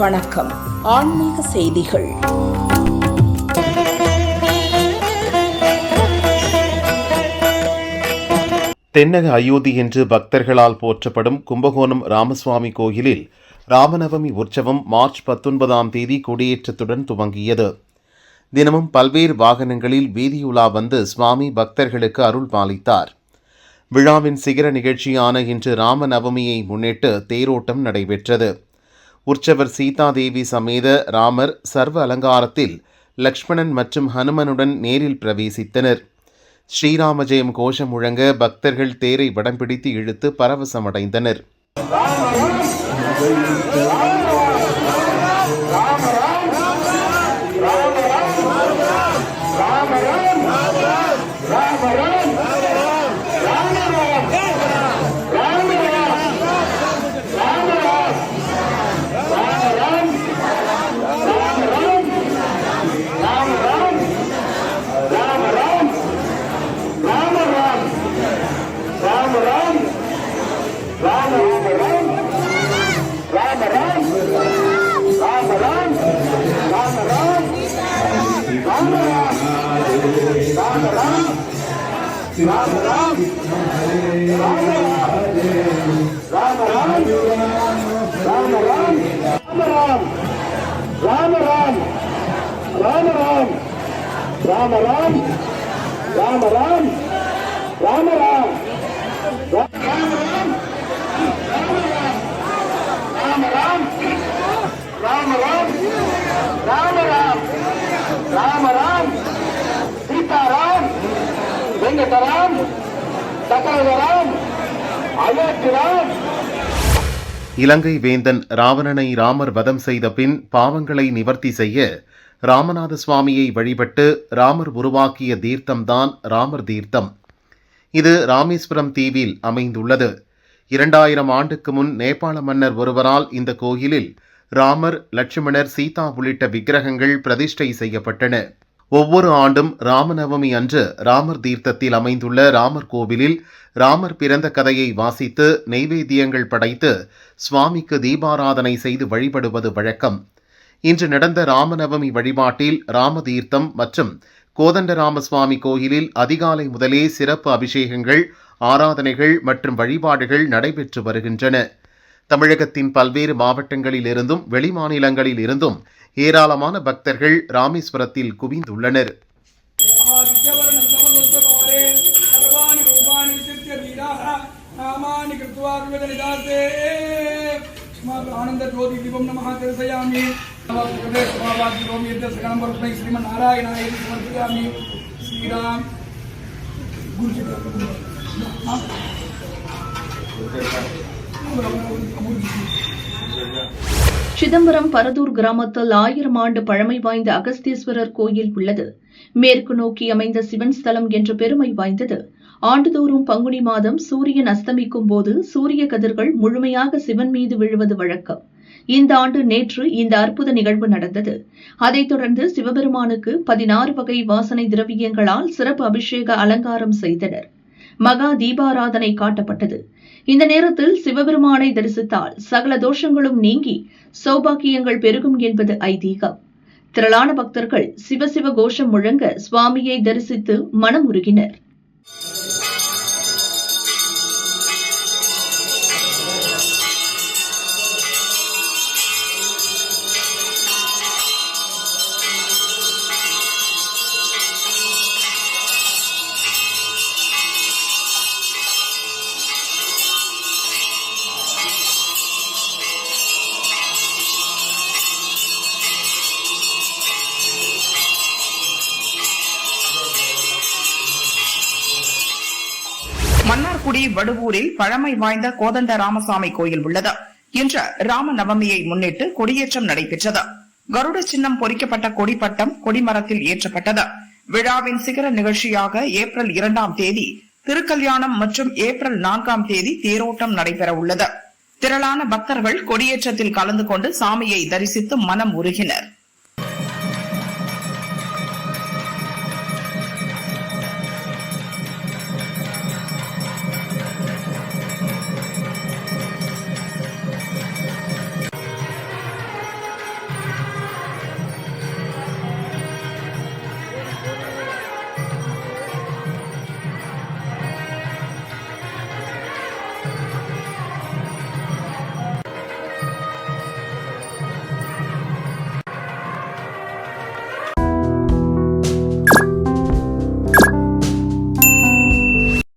வணக்கம். ஆன்மீக செய்திகள். தென்னக அயோத்தி என்று பக்தர்களால் போற்றப்படும் கும்பகோணம் ராமசுவாமி கோயிலில் ராமநவமி உற்சவம் மார்ச் 19ஆம் தேதி கொடியேற்றத்துடன் துவங்கியது. தினமும் பல்வேறு வாகனங்களில் வீதியுலா வந்து சுவாமி பக்தர்களுக்கு அருள் பாலித்தார். விழாவின் சிகர நிகழ்ச்சியான இன்று ராமநவமியை முன்னிட்டு தேரோட்டம் நடைபெற்றது. உற்சவர் சீதாதேவி சமேத ராமர் சர்வ அலங்காரத்தில் லக்ஷ்மணன் மற்றும் ஹனுமனுடன் நேரில் பிரவேசித்தனர். ஸ்ரீராம ஜெயம் கோஷம் முழங்க பக்தர்கள் தேரை வடம் பிடித்து இழுத்து பரவசமடைந்தனர். இலங்கை வேந்தன் ராவணனை ராமர் வதம் செய்த பின் பாவங்களை நிவர்த்தி செய்ய ராமநாத சுவாமியை வழிபட்டு ராமர் உருவாக்கிய தீர்த்தம்தான் ராமர் தீர்த்தம். இது ராமேஸ்வரம் தீவில் அமைந்துள்ளது. 2000 ஆண்டுக்கு முன் நேபாள மன்னர் ஒருவரால் இந்த கோயிலில் ராமர், லட்சுமணர், சீதா உள்ளிட்ட விக்கிரகங்கள் பிரதிஷ்டை செய்யப்பட்டன. ஒவ்வொரு ஆண்டும் ராமநவமி அன்று ராமர் தீர்த்தத்தில் அமைந்துள்ள ராமர் கோவிலில் ராமர் பிறந்த கதையை வாசித்து நெய்வேத்தியங்கள் படைத்து சுவாமிக்கு தீபாராதனை செய்து வழிபடுவது வழக்கம். இன்று நடந்த ராமநவமி வழிபாட்டில் ராமதீர்த்தம் மற்றும் கோதண்டராமசுவாமி கோயிலில் அதிகாலை முதலே சிறப்பு அபிஷேகங்கள், ஆராதனைகள் மற்றும் வழிபாடுகள் நடைபெற்று வருகின்றன. தமிழகத்தின் பல்வேறு மாவட்டங்களில் இருந்தும் வெளிமாநிலங்களில் இருந்தும் ஏராளமான பக்தர்கள் ராமேஸ்வரத்தில் குவிந்துள்ளனர். சிதம்பரம் பரதூர் கிராமத்தில் 1000 ஆண்டு பழமை வாய்ந்த அகஸ்தீஸ்வரர் கோயில் உள்ளது. மேற்கு நோக்கி அமைந்த சிவன் ஸ்தலம் என்ற பெருமை வாய்ந்தது. ஆண்டுதோறும் பங்குனி மாதம் சூரியன் அஸ்தமிக்கும் போது சூரிய கதிர்கள் முழுமையாக சிவன் மீது விழுவது வழக்கம். இந்த ஆண்டு நேற்று இந்த அற்புத நிகழ்வு நடந்தது. அதைத் தொடர்ந்து சிவபெருமானுக்கு 16 வகை வாசனை திரவியங்களால் சிறப்பு அபிஷேக அலங்காரம் செய்தனர். மகா தீபாராதனை காட்டப்பட்டது. இந்த நேரத்தில் சிவபெருமானை தரிசித்தால் சகல தோஷங்களும் நீங்கி சௌபாக்கியங்கள் பெருகும் என்பது ஐதீகம். திரளான பக்தர்கள் சிவசிவ கோஷம் முழங்க சுவாமியை தரிசித்து மனமுருகினர். மன்னார்குடி வடுவூரில் பழமை வாய்ந்த கோதண்ட ராமசாமி கோயில் உள்ளது. இன்று ராம நவமியை முன்னிட்டு கொடியேற்றம் நடைபெற்றது. கருட சின்னம் பொறிக்கப்பட்ட கொடிப்பட்டம் கொடிமரத்தில் ஏற்றப்பட்டது. விழாவின் சிகர நிகழ்ச்சியாக ஏப்ரல் 2ஆம் தேதி திருக்கல்யாணம் மற்றும் ஏப்ரல் 4ஆம் தேதி தேரோட்டம் நடைபெற உள்ளது. திரளான பக்தர்கள் கொடியேற்றத்தில் கலந்து கொண்டு சாமியை தரிசித்து மனம் உருகினர்.